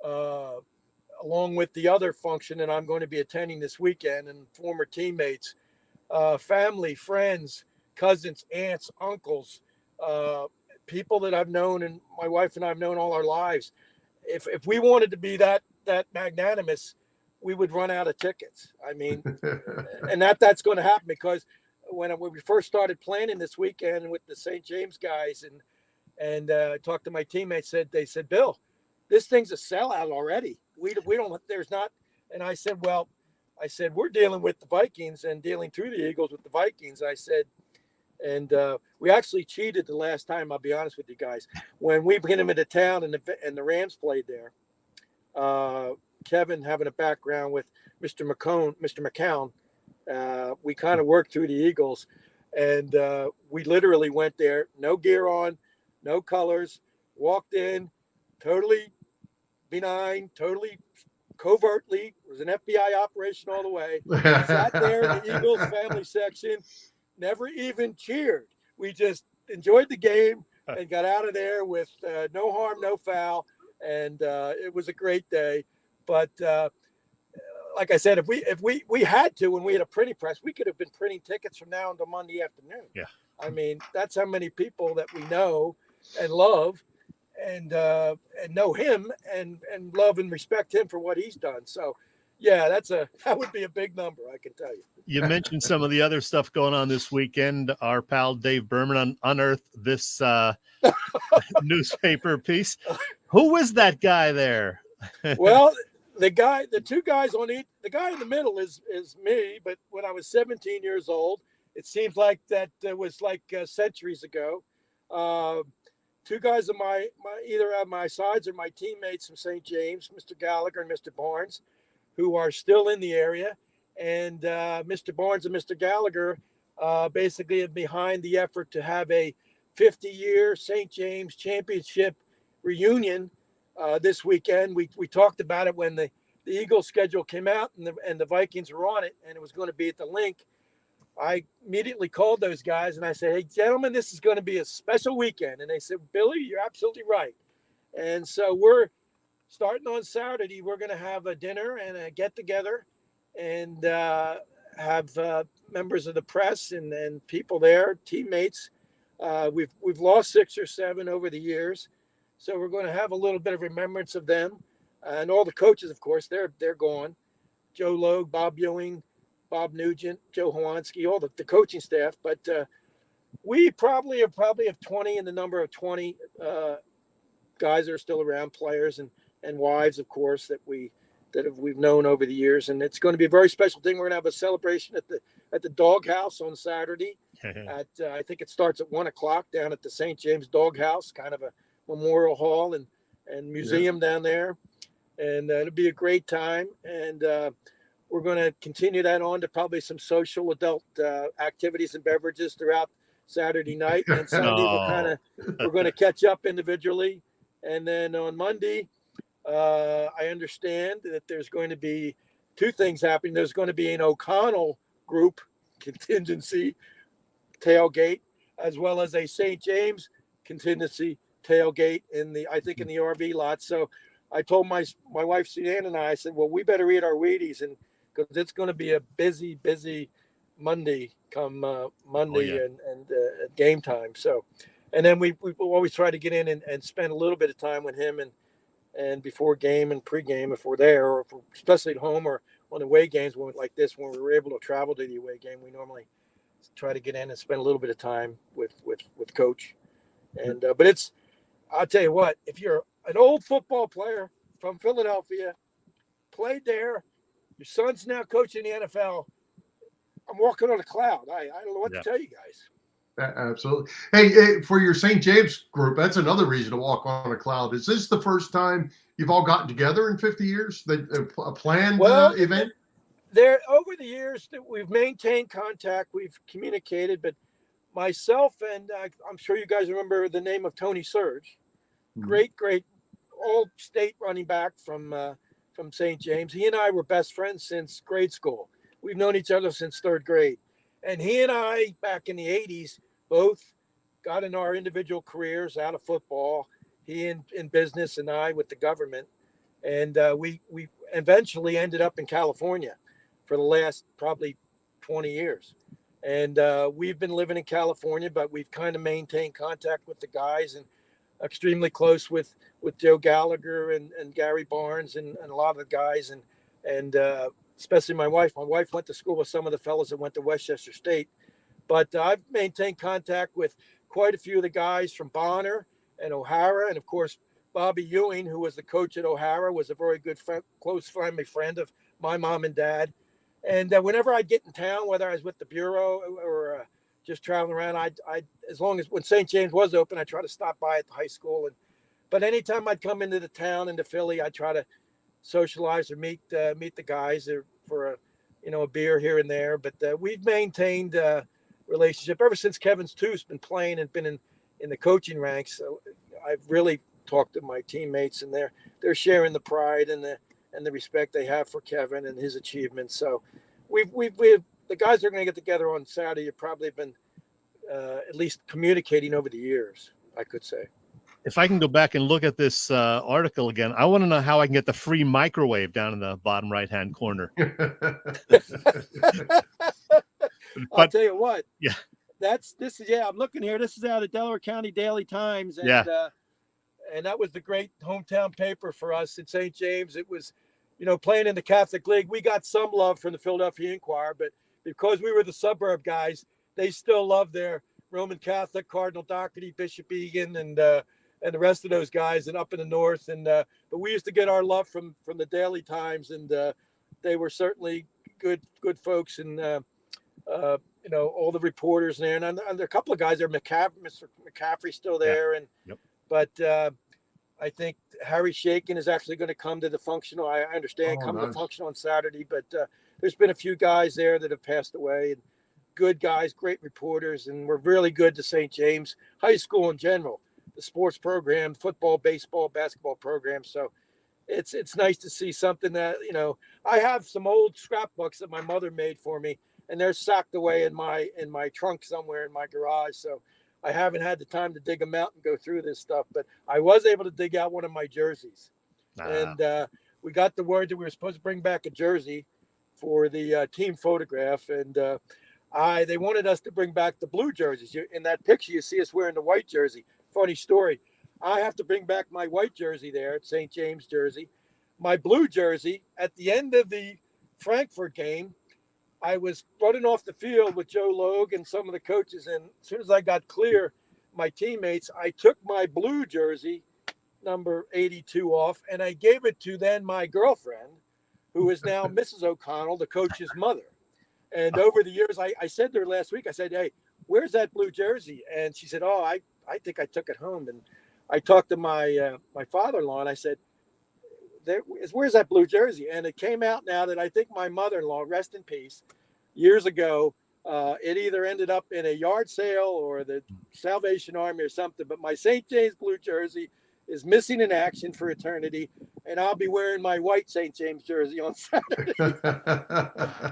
along with the other function that I'm going to be attending this weekend, and former teammates, family, friends, cousins, aunts, uncles, people that I've known and my wife and I have known all our lives. If we wanted to be that magnanimous, we would run out of tickets. I mean, and that's going to happen because when we first started planning this weekend with the St. James guys and talked to my teammates, they said, Bill, this thing's a sellout already. We don't, there's not. And I said, we're dealing with the Vikings and dealing through the Eagles with the Vikings. I said, and we actually cheated the last time, I'll be honest with you guys. When we brought him into town and the Rams played there, Kevin having a background with Mr. McCown, we kind of worked through the Eagles, and we literally went there, no gear on, no colors, walked in, totally benign, totally covertly. It was an FBI operation all the way. Sat there in the Eagles family section, never even cheered. We just enjoyed the game and got out of there with no harm, no foul, and it was a great day. But like I said, if we had to, when we had a printing press, we could have been printing tickets from now until Monday afternoon.
Yeah,
I mean, that's how many people that we know and love and know him and love and respect him for what he's done. So, yeah, that would be a big number, I can tell you.
You mentioned some of the other stuff going on this weekend. Our pal Dave Berman unearthed this newspaper piece. Who is that guy there?
Well, the guy in the middle is me. But when I was 17 years old, it seems like that was like centuries ago. Two guys on either on my sides or my teammates from St. James, Mr. Gallagher and Mr. Barnes, who are still in the area. And Mr. Barnes and Mr. Gallagher basically are behind the effort to have a 50-year St. James championship reunion this weekend. We talked about it when the Eagles schedule came out and the Vikings were on it, and it was going to be at the link. I immediately called those guys and I said, hey, gentlemen, this is going to be a special weekend. And they said, Billy, you're absolutely right. And so we're starting on Saturday. We're going to have a dinner and a get-together and have members of the press and people there, teammates. We've lost 6 or 7 over the years. So we're going to have a little bit of remembrance of them. And all the coaches, of course, they're gone. Joe Logue, Bob Ewing, Bob Nugent, Joe Hawansky, all the coaching staff. But we probably have 20 in the number of 20 guys that are still around, players and wives, of course, that we've known over the years. And it's going to be a very special thing. We're going to have a celebration at the Doghouse on Saturday. I think it starts at 1:00 down at the St. James Doghouse, kind of a memorial hall and museum down there. And it'll be a great time. And we're going to continue that on to probably some social adult activities and beverages throughout Saturday night. And Sunday, we're going to catch up individually. And then on Monday, I understand that there's going to be 2 things happening. There's going to be an O'Connell group contingency tailgate, as well as a St. James contingency tailgate in the RV lot. So I told my wife Suzanne and I said, well, we better eat our Wheaties, and because it's going to be a busy Monday come Monday and game time. So, and then we always try to get in and spend a little bit of time with him and before game and pregame if we're there, or especially at home or on away games like this when we were able to travel to the away game. We normally try to get in and spend a little bit of time with Coach. And but I'll tell you what, if you're an old football player from Philadelphia, played there, your son's now coaching the NFL, walking on a cloud. I don't know what to tell you guys.
Absolutely. Hey, for your St. James group, that's another reason to walk on a cloud. Is this the first time you've all gotten together in 50 years? A planned event?
There, over the years that we've maintained contact, we've communicated, but myself and I'm sure you guys remember the name of Tony Surge, great all-state running back from St. James. He and I were best friends since grade school. We've known each other since third grade. And he and I, back in the 80s, both got in our individual careers out of football, he in business and I with the government. And we eventually ended up in California for the last probably 20 years. And we've been living in California, but we've kind of maintained contact with the guys and extremely close with Joe Gallagher and Gary Barnes and a lot of the guys. And especially my wife. My wife went to school with some of the fellows that went to Westchester State. But I've maintained contact with quite a few of the guys from Bonner and O'Hara. And, of course, Bobby Ewing, who was the coach at O'Hara, was a very good, close family friend of my mom and dad. And whenever I'd get in town, whether I was with the Bureau or just traveling around, I as long as when St. James was open, I try to stop by at the high school. But anytime I'd come into the town, into Philly, I'd try to socialize or meet the guys for a beer here and there. But we've maintained a relationship ever since Kevin's too's been playing and been in the coaching ranks. So I've really talked to my teammates, and they're sharing the pride and the respect they have for Kevin and his achievements. So we've the guys that are going to get together on Saturday have probably been at least communicating over the years, I could say.
If I can go back and look at this article again, I want to know how I can get the free microwave down in the bottom right-hand corner.
I'll tell you what.
Yeah.
I'm looking here. This is out of Delaware County Daily Times. And, and that was the great hometown paper for us in St. James. It was, playing in the Catholic League. We got some love from the Philadelphia Inquirer, but because we were the suburb guys, they still loved their Roman Catholic, Cardinal Doherty, Bishop Egan, and the rest of those guys, and up in the north. And but we used to get our love from the Daily Times, and they were certainly good folks, and all the reporters there. And there are a couple of guys there. Mr. McCaffrey's still there, but I think Harry Shakin is actually going to come to the functional. I understand to the functional on Saturday, but there's been a few guys there that have passed away. And good guys, great reporters, and we're really good to St. James High School in general. The sports program, football, baseball, basketball program. So it's nice to see something that, I have some old scrapbooks that my mother made for me, and they're socked away in my trunk somewhere in my garage. So I haven't had the time to dig them out and go through this stuff, but I was able to dig out one of my jerseys. And we got the word that we were supposed to bring back a jersey for the team photograph. And they wanted us to bring back the blue jerseys. In that picture, you see us wearing the white jersey. Funny story. I have to bring back my white jersey there at St. James jersey. My blue jersey, at the end of the Frankfurt game, I was running off the field with Joe Logue and some of the coaches. And as soon as I got clear, my teammates, I took my blue jersey, number 82, off, and I gave it to then my girlfriend, who is now Mrs. O'Connell, the coach's mother. And over the years, I said to her last week, I said, "Hey, where's that blue jersey?" And she said, "Oh, I think I took it home." And I talked to my father-in-law, and I said, "Where's that blue jersey?" And it came out now that I think my mother-in-law, rest in peace, years ago, it either ended up in a yard sale or the Salvation Army or something. But my St. James blue jersey is missing in action for eternity, and I'll be wearing my white St. James jersey on Saturday.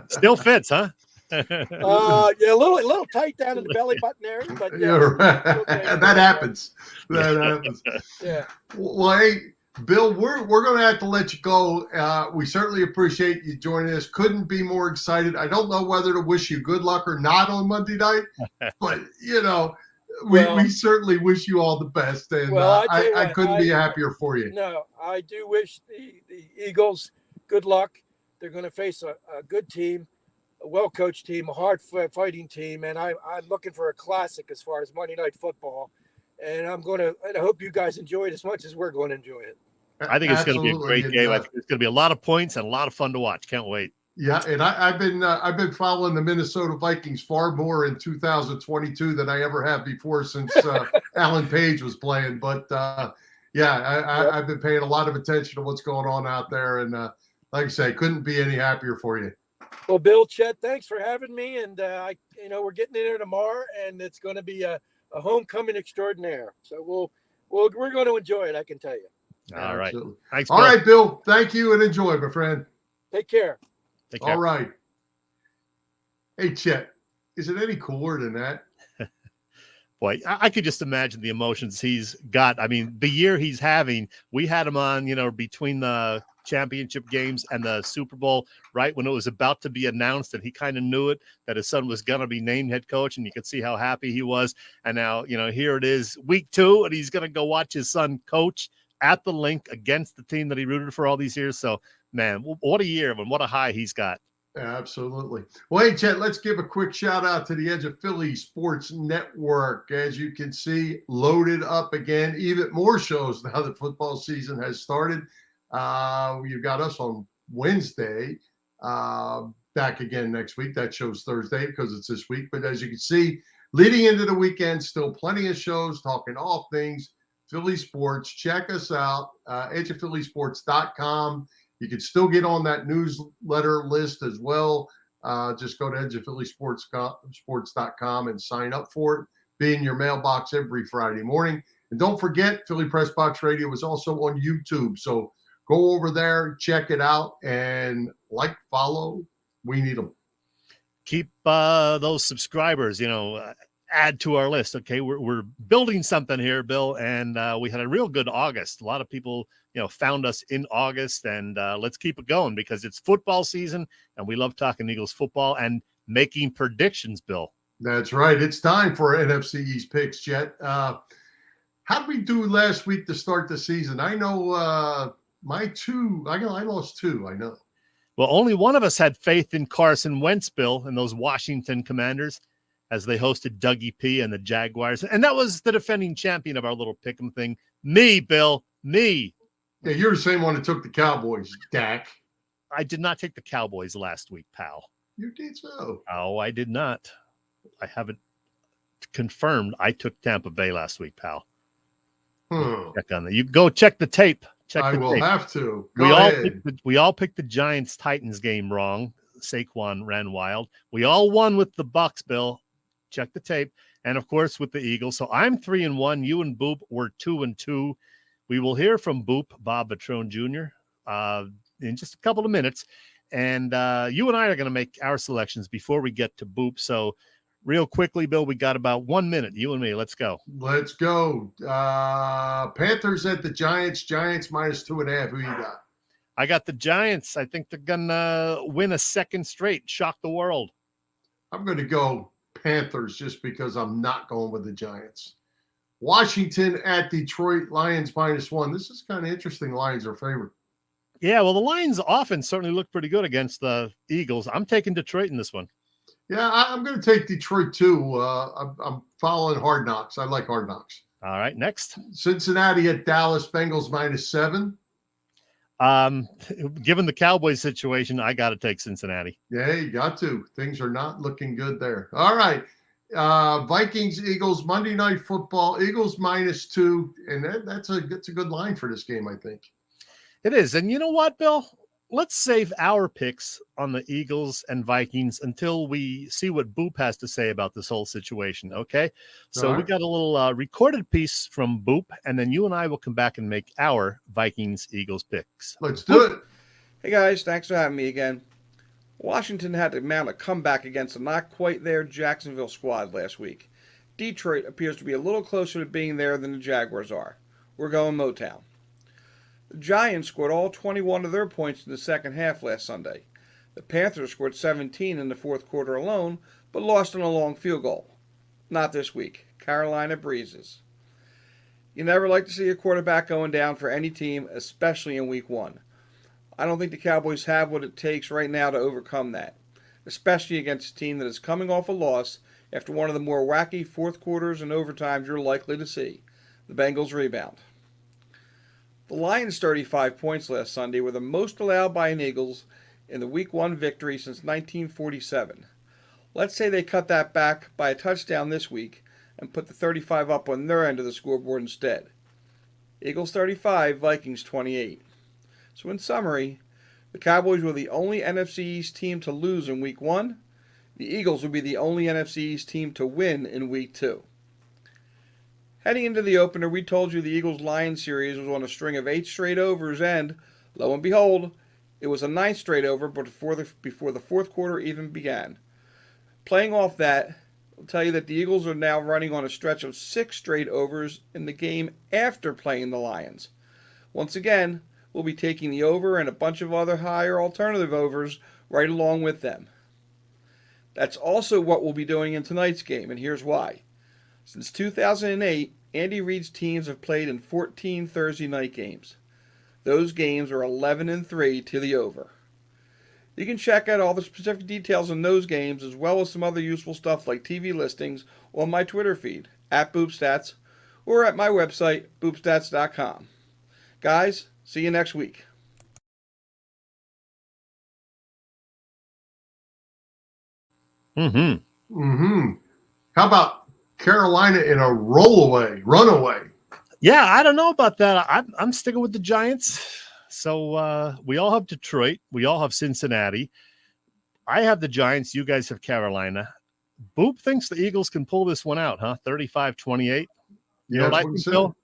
Still fits, huh?
Yeah, a little tight down in the belly button area, but
You're right. That happens. That happens.
Yeah.
Well, hey, Bill, we're going to have to let you go. We certainly appreciate you joining us. Couldn't be more excited. I don't know whether to wish you good luck or not on Monday night, but we certainly wish you all the best, and I couldn't be happier for you.
No, I do wish the Eagles good luck. They're going to face a good team, a well-coached team, a hard-fighting team, and I'm looking for a classic as far as Monday Night Football. And I hope you guys enjoy it as much as we're going to enjoy it.
I think it's going to be a great game. I think it's going to be a lot of points and a lot of fun to watch. Can't wait.
Yeah, and I've been following the Minnesota Vikings far more in 2022 than I ever have before since Alan Page was playing. But I've been paying a lot of attention to what's going on out there, and like I say, couldn't be any happier for you.
Well, Bill, Chet, thanks for having me, and we're getting in there tomorrow, and it's going to be a homecoming extraordinaire. So we're going to enjoy it, I can tell you.
All right.
Absolutely.
Thanks,
All right, Bill. Thank you and enjoy, my friend.
Take care.
All right. Hey, Chet, is it any cooler than that?
Boy, I could just imagine the emotions he's got. I mean, the year he's having, we had him on, between the championship games and the Super Bowl, right when it was about to be announced, and he kind of knew it, that his son was going to be named head coach, and you could see how happy he was. And now, here it is, week 2, and he's going to go watch his son coach at the link against the team that he rooted for all these years. So, man, what a year and what a high he's got.
Absolutely. Well, hey, Chet, let's give a quick shout out to the Edge of Philly Sports Network. As you can see, loaded up again, even more shows now that football season has started. You've got us on Wednesday, back again next week. That show's Thursday because it's this week. But as you can see, leading into the weekend, still plenty of shows talking all things Philly sports. Check us out, edgeofphillysports.com. You can still get on that newsletter list as well. Just go to edgeofphillysports.com and sign up for it. Be in your mailbox every Friday morning. And don't forget, Philly Pressbox Radio is also on YouTube. So go over there, check it out, and follow. We need them.
Keep those subscribers, add to our list. Okay, we're building something here, Bill, and we had a real good August. A lot of people found us in August, and let's keep it going because it's football season, and we love talking Eagles football and making predictions, Bill.
That's right. It's time for NFC East picks, Chet. How did we do last week to start the season? I know my 2. I lost 2. I know.
Well, only one of us had faith in Carson Wentz, Bill, and those Washington Commanders, as they hosted Dougie P and the Jaguars. And that was the defending champion of our little pick'em thing. Me, Bill, me.
Yeah, you're the same one that took the Cowboys, Dak.
I did not take the Cowboys last week, pal.
You did so.
Oh, I did not. I haven't confirmed. I took Tampa Bay last week, pal. Check on that. You go check the tape.
I will have to.
We all picked the Giants-Titans game wrong. Saquon ran wild. We all won with the Bucks, Bill. Check the tape. And, of course, with the Eagles. So I'm 3-1. You and Boop were 2-2. We will hear from Boop, Bob Patrone Jr., in just a couple of minutes. And you and I are going to make our selections before we get to Boop. So real quickly, Bill, we got about 1 minute. You and me. Let's go.
Let's go. Panthers at the Giants. Giants -2.5. Who you got?
I got the Giants. I think they're going to win a second straight. Shock the world.
I'm going to go Panthers just because I'm not going with the Giants. Washington at Detroit. Lions -1. This is kind of interesting. Lions are favored.
Yeah, well, the Lions offense certainly looked pretty good against the Eagles. I'm taking Detroit in this one.
Yeah, I'm going to take Detroit too. I'm following Hard Knocks. I like Hard Knocks.
All right, next.
Cincinnati at Dallas. Bengals -7.
Given the Cowboys situation, I got to take Cincinnati.
Yeah, you got to. Things are not looking good there. All right. Vikings, Eagles, Monday Night Football, Eagles -2. And that's a good line for this game, I think.
It is. And you know what, Bill? Let's save our picks on the Eagles and Vikings until we see what Boop has to say about this whole situation. Okay. So we got a little recorded piece from Boop, and then you and I will come back and make our Vikings Eagles picks.
Let's do it.
Hey guys, thanks for having me again. Washington had to mount a comeback against a not quite there Jacksonville squad last week. Detroit appears to be a little closer to being there than the Jaguars are. We're going Motown. The Giants scored all 21 of their points in the second half last Sunday. The Panthers scored 17 in the fourth quarter alone, but lost on a long field goal. Not this week. Carolina breezes. You never like to see a quarterback going down for any team, especially in week 1. I don't think the Cowboys have what it takes right now to overcome that, especially against a team that is coming off a loss after one of the more wacky fourth quarters and overtimes you're likely to see. The Bengals rebound. The Lions' 35 points last Sunday were the most allowed by an Eagles in the Week 1 victory since 1947. Let's say they cut that back by a touchdown this week and put the 35 up on their end of the scoreboard instead. Eagles 35, Vikings 28. So in summary, the Cowboys were the only NFC East team to lose in Week 1. The Eagles would be the only NFC East team to win in Week 2. Heading into the opener, we told you the Eagles-Lions series was on a string of 8 straight overs, and, lo and behold, it was a 9th straight over before the fourth quarter even began. Playing off that, I'll tell you that the Eagles are now running on a stretch of 6 straight overs in the game after playing the Lions. Once again, we'll be taking the over and a bunch of other higher alternative overs right along with them. That's also what we'll be doing in tonight's game, and here's why. Since 2008, Andy Reid's teams have played in 14 Thursday night games. Those games are 11-3 to the over. You can check out all the specific details on those games as well as some other useful stuff like TV listings on my Twitter feed, @BoopStats, or at my website, boopstats.com. Guys, see you next week.
How about Carolina in a runaway?
Yeah, I don't know about that. I'm sticking with the Giants. So we all have Detroit. We all have Cincinnati. I have the Giants. You guys have Carolina. Boop thinks the Eagles can pull this one out, huh? 35-28. You know what I think, Bill?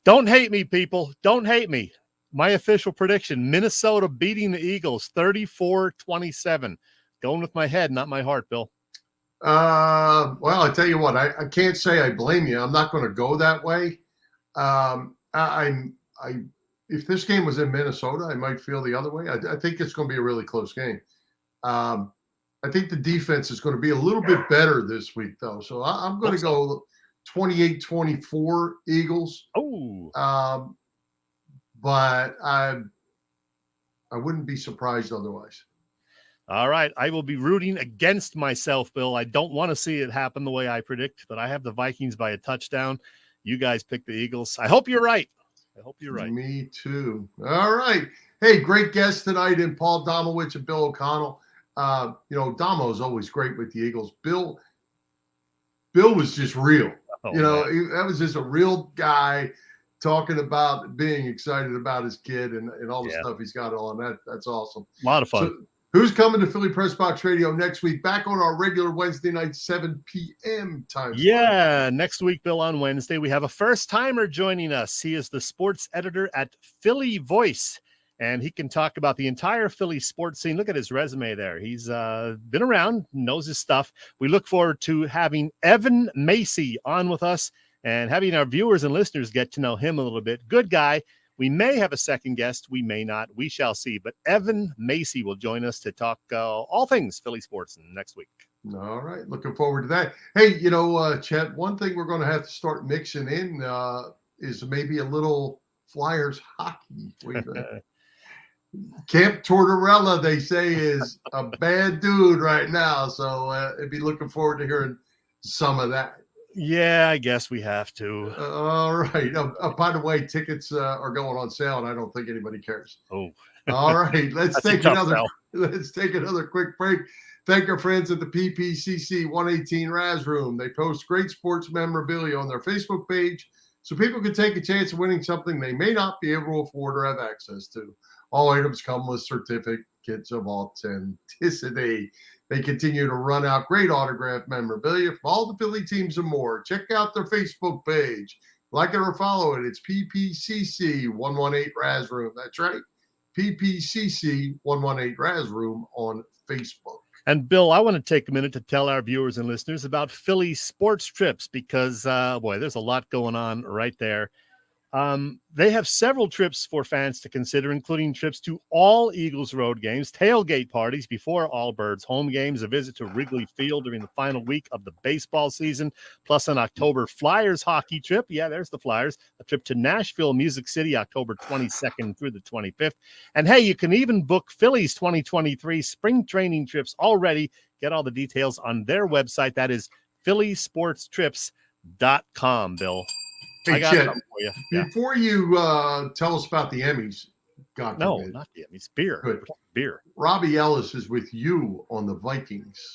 Don't hate me, people. Don't hate me. My official prediction, Minnesota beating the Eagles 34-27. Going with my head, not my heart, Bill.
Well, I tell you what, I can't say I blame you. I'm not going to go that way. If this game was in Minnesota, I might feel the other way. I think it's going to be a really close game. I think the defense is going to be a little bit better this week, though. So I'm going to go 28-24 Eagles.
Oh.
But I wouldn't be surprised otherwise.
All right. I will be rooting against myself, Bill. I don't want to see it happen the way I predict, but I have the Vikings by a touchdown. You guys pick the Eagles. I hope you're right.
Me too. All right. Hey, great guests tonight in Paul Domowitch and Bill O'Connell. Domo is always great with the Eagles. Bill was just real. That was just a real guy talking about being excited about his kid and all the stuff he's got on. That's awesome.
A lot of fun.
So, who's coming to Philly Pressbox Radio next week? Back on our regular Wednesday night, 7 p.m. time.
Yeah, next week, Bill, on Wednesday, we have a first-timer joining us. He is the sports editor at Philly Voice, and he can talk about the entire Philly sports scene. Look at his resume there. He's been around, knows his stuff. We look forward to having Evan Macy on with us and having our viewers and listeners get to know him a little bit. Good guy. We may have a second guest. We may not. We shall see. But Evan Macy will join us to talk all things Philly sports next week.
All right. Looking forward to that. Hey, Chet, one thing we're going to have to start mixing in is maybe a little Flyers hockey. Camp Tortorella, they say, is a bad dude right now. So I'd be looking forward to hearing some of that.
Yeah, I guess we have to.
All right. By the way, tickets are going on sale, and I don't think anybody cares.
Oh.
All right. Let's take another quick break. Thank our friends at the PPCC 118 Raz Room. They post great sports memorabilia on their Facebook page, so people can take a chance of winning something they may not be able to afford or have access to. All items come with certificates of authenticity. They continue to run out great autographed memorabilia from all the Philly teams and more. Check out their Facebook page. Like it or follow it. It's PPCC 118 Raz Room. That's right. PPCC 118 Raz Room on Facebook.
And Bill, I want to take a minute to tell our viewers and listeners about Philly sports trips because, there's a lot going on right there. They have several trips for fans to consider, including trips to all Eagles road games, tailgate parties before all Birds home games, a visit to Wrigley Field during the final week of the baseball season, plus an October Flyers hockey trip. Yeah, there's the Flyers. A trip to Nashville, Music City, October 22nd through the 25th. And hey, you can even book Philly's 2023 spring training trips already. Get all the details on their website. That is phillysportstrips.com, Bill.
Hey, Chet, before you tell us about the Emmys, God
No,
forbid.
not him. It's beer.
Good.
Beer.
Robbie Ellis is with you on the Vikings.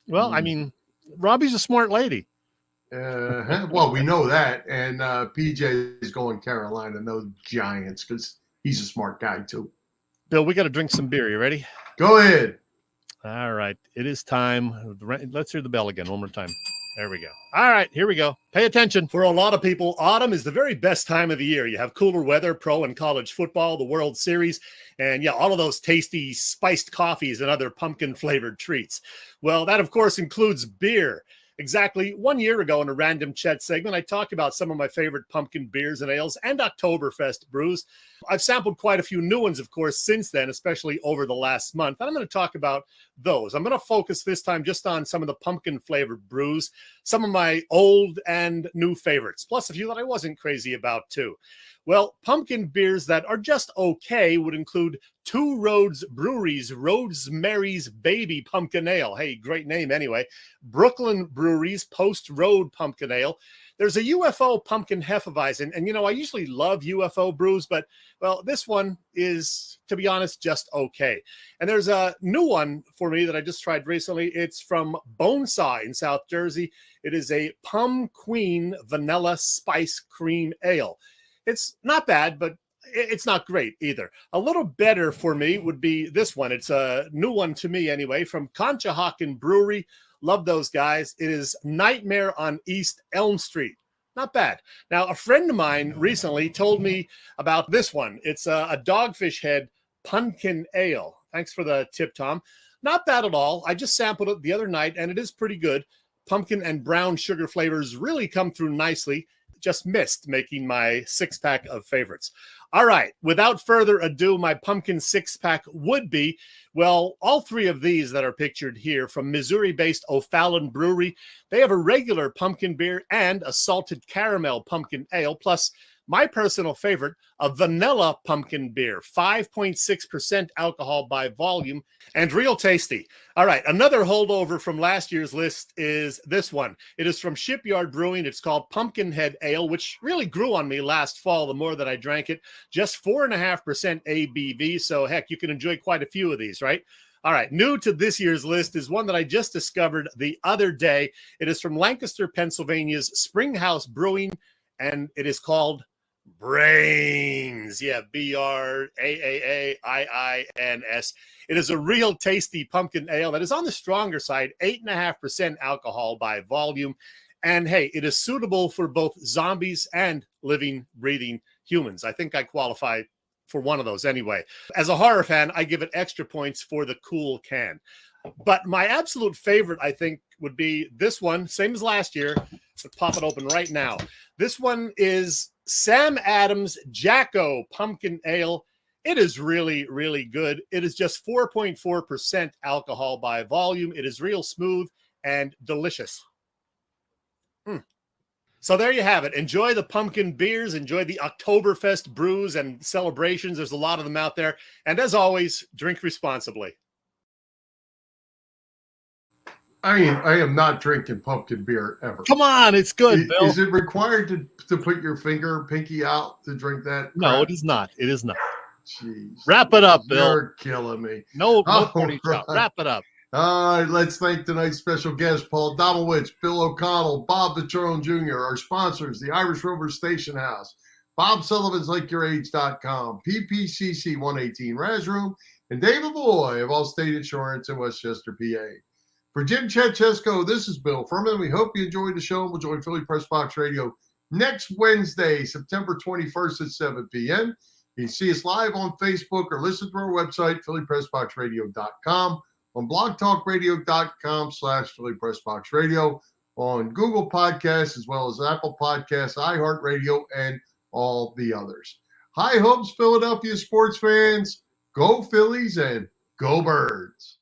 Well, I mean, Robbie's a smart lady.
Well, we know that. And PJ is going Carolina, no Giants, because he's a smart guy, too.
Bill, we got to drink some beer. You ready?
Go ahead.
All right. It is time. Let's hear the bell again one more time. There we go. All right, here we go. Pay attention. For a lot of people, autumn is the very best time of the year. You have cooler weather, pro and college football, the World Series, and all of those tasty spiced coffees and other pumpkin-flavored treats. Well, that, of course, includes beer. Exactly 1 year ago in a random Chet segment, I talked about some of my favorite pumpkin beers and ales and Oktoberfest brews. I've sampled quite a few new ones, of course, since then, especially over the last month. And I'm going to talk about those. I'm going to focus this time just on some of the pumpkin-flavored brews, some of my old and new favorites, plus a few that I wasn't crazy about, too. Well, pumpkin beers that are just okay would include Two Roads Brewery's Rosemary's Baby Pumpkin Ale. Hey, great name anyway. Brooklyn Brewery's Post Road Pumpkin Ale. There's a UFO Pumpkin Hefeweizen. And, I usually love UFO brews, but, well, this one is, to be honest, just okay. And there's a new one for me that I just tried recently. It's from Bonesaw in South Jersey. It is a Pum Queen Vanilla Spice Cream Ale. It's not bad, but it's not great either. A little better for me would be this one. It's a new one to me anyway, from Conshohocken Brewery. Love those guys. It is Nightmare on East Elm Street. Not bad. Now, a friend of mine recently told me about this one. It's a Dogfish Head Pumpkin Ale. Thanks for the tip, Tom. Not bad at all. I just sampled it the other night, and it is pretty good. Pumpkin and brown sugar flavors really come through nicely. Just missed making my six-pack of favorites. All right, without further ado, my pumpkin six-pack would be, well, all three of these that are pictured here from Missouri-based O'Fallon Brewery. They have a regular pumpkin beer and a salted caramel pumpkin ale, plus my personal favorite, a vanilla pumpkin beer, 5.6% alcohol by volume, and real tasty. All right, another holdover from last year's list is this one. It is from Shipyard Brewing. It's called Pumpkinhead Ale, which really grew on me last fall the more that I drank it. Just 4.5% ABV, so heck, you can enjoy quite a few of these, right? All right, new to this year's list is one that I just discovered the other day. It is from Lancaster, Pennsylvania's Springhouse Brewing, and it is called Brains. Yeah, Braaiins. It is a real tasty pumpkin ale that is on the stronger side, 8.5% alcohol by volume. And hey, it is suitable for both zombies and living, breathing humans. I think I qualify for one of those anyway. As a horror fan, I give it extra points for the cool can. But my absolute favorite, I think, would be this one, same as last year. Let's pop it open right now. This one is Sam Adams Jacko Pumpkin Ale. It is really, really good. It is just 4.4% alcohol by volume. It is real smooth and delicious. So there you have it. Enjoy the pumpkin beers. Enjoy the Oktoberfest brews and celebrations. There's a lot of them out there. And as always, drink responsibly.
I am not drinking pumpkin beer ever.
Come on, it's good, Bill.
Is it required to put your pinky out to drink that?
No,
crap?
it is not. It is not.
Jeez.
Wrap it up, Bill.
You're killing me.
No
All
party shot.
right.
Wrap it up.
All right, let's thank tonight's special guests, Paul Domowitch, Bill O'Connell, Bob Vitrone Jr., our sponsors, the Irish Rover Station House, Bob Sullivan's LikeYourAge.com, PPCC 118 Raz Room, and David Boy of Allstate Insurance in Westchester, PA. For Jim, Chet, Chesko, this is Bill Furman. We hope you enjoyed the show, and we'll join Philly Pressbox Radio next Wednesday, September 21st at 7 p.m. You can see us live on Facebook or listen to our website, phillypressboxradio.com, on blogtalkradio.com/Philly Pressbox Radio, on Google Podcasts, as well as Apple Podcasts, iHeartRadio, and all the others. High hopes, Philadelphia sports fans. Go Phillies and go Birds.